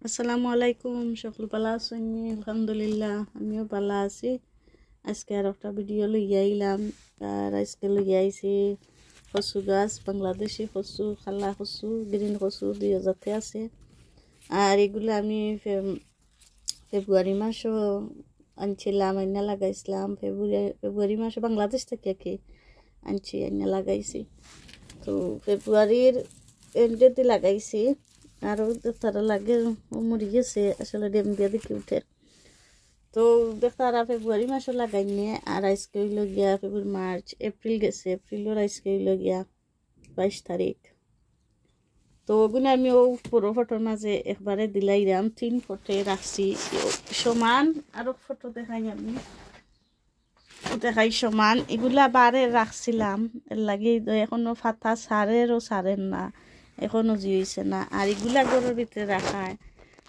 আসসালামু আলাইকুম, সকল ভালো আছেন? আলহামদুলিল্লাহ, আমিও ভালো আছি। আজকে আর একটা ভিডিও লইয়া আইলাম। আর আজকে লইয়া আইছি কচু গাছ, বাংলাদেশি কচু, খালা কচু, গ্রিন কচু 2000 আছে। আর এগুলো আমি ফেব্রুয়ারি মাসও আনছিলাম, আইনা লাগাইছিলাম। ফেব্রুয়ারি মাসে বাংলাদেশ থেকে কি আনছি, আইনা লাগাইছি। তো ফেব্রুয়ারির এন্ডেতে লাগাইছি। আরও তারা লাগে মরি গেছে, আসলে ডেম দিয়ে দেখি উঠে। তো তারা ফেব্রুয়ারি মাসও লাগাইনি। আর আজকে হইল গিয়া ফেব্রুয়ারি, মার্চ, এপ্রিল গেছে। এপ্রিলের আজকে হইল গিয়া 22 তারিখ। তো ওগুলো আমি ও পুরো ফটোর মাঝে একবারে দিলাইরাম, 3 ফটো রাখছি সমান। আরও ফটো দেখাই আমি, দেখাই সমান। এগুলা বারে রাখছিলাম, এর লাগে এখনো ফাতা সারেরও সারেন না, এখনো হয়েছে না। আর এগুলা গরুর ভিতরে রাখায়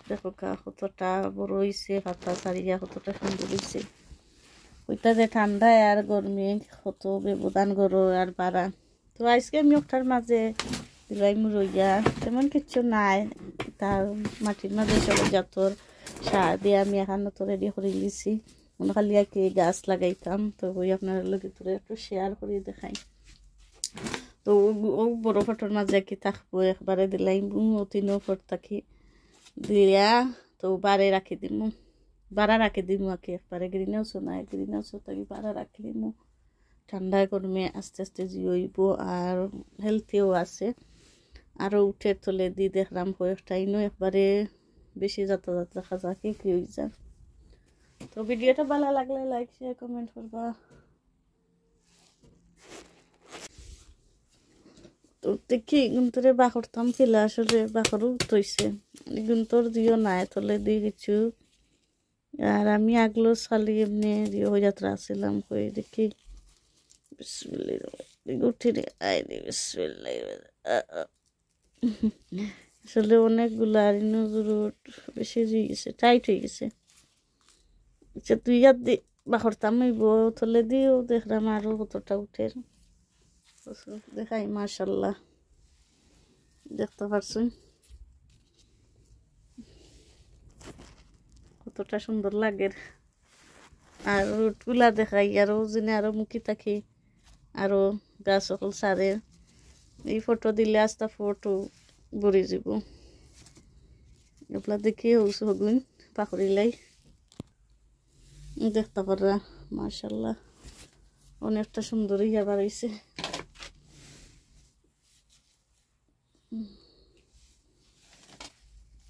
দেখো কতটা বড় হয়েছে, ফাতা সারিয়া কতটা সুন্দর হয়েছে। ওইটা যে ঠান্ডায় আর গরমে কত ব্যবধান গরু আর বাড়া। তো আজকে আমি ওটার মাঝে দিলাই রইয়া, তেমন কিছু নাই। তার মাটির মাঝে সব জাতর সার দিয়ে আমি এখানে তো রেডি করে দিয়েছি। মনে খালি আর কি গাছ লাগাইতাম। তো ওই আপনার লোক তোরে একটু শেয়ার করে দেখাই। তো ও বড় ফটোর মাঝে কি থাকবো, একবারে দিলাই তিনও ফট থাকি দিয়া। তো বারে রাখি দিমু, বাড়া রাখি দিমু আর কি। একবারে গ্রিন হাউসও নাই, গ্রিন হাউসও থাকি বাড়া রাখি দিমু। ঠান্ডা গরমে আস্তে আস্তে হইব, আর হেলথিও আছে। আরও উঠে তোলে দি দেখলাম কয়েকটাইনও একবারে বেশি যাতায়াত দেখা যাকে কি হয়ে যায়। তো ভিডিওটা ভালো লাগলে লাইক, শেয়ার, কমেন্ট করবা। তো দেখি গুন্তরে বাকরতাম কিলা, আসলে বাকরও উঠইছে। গুন্তর দিও নাই তোলে দি কিছু। আর আমি আগলো সালি এমনি দিও হয়ে যাত্রা আসছিলাম কই দেখি উঠি রে আইনি বিসমিল্লাহ। আসলে অনেকগুলো আর নজরুট বেশি হয়ে গেছে, টাইট হয়ে গেছে। আচ্ছা তুই ইয়াদ দি বাকরতাম হইব তোলে দিও, দেখলাম আরো কতটা উঠে। দেখাই মাশাল্লাহ, দেখতে পারছুন কতটা সুন্দর লাগে। আর রুটগুলা দেখাই আরো যেনে আরো মুখি থাকি, আরো গাছ সকল সারে। এই ফটো দিলে আস্তা ফটো ভরে যাব। এগুলা দেখি হগুন পাখরিলাই দেখতে পারা। মাশাল্লাহ, অনেকটা সুন্দর ইয়া বাড়াইছে।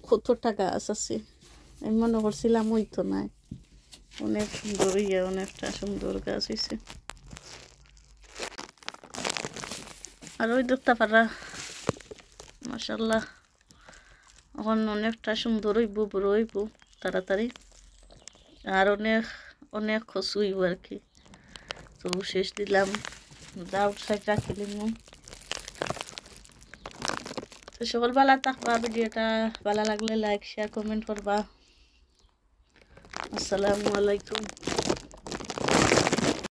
কতটা গাছ আছে, আমি মনে করছিলাম ওই তো নাই। অনেক সুন্দর ইয়া, অনেকটা সুন্দর গাছ হয়েছে। আর ওই দেখতে পারা মাশাল্লাহ, এখন অনেকটা সুন্দর হইব, বড় হইব তাড়াতাড়ি। আর অনেক অনেক কচু হইব আর কি। তো শেষ দিলাম, আউট সাইড রাখি দিলাম। তো সকল ভালো থাকবা। ভিডিওটা ভালো লাগলে লাইক, শেয়ার, কমেন্ট করবা। আসসালামু আলাইকুম।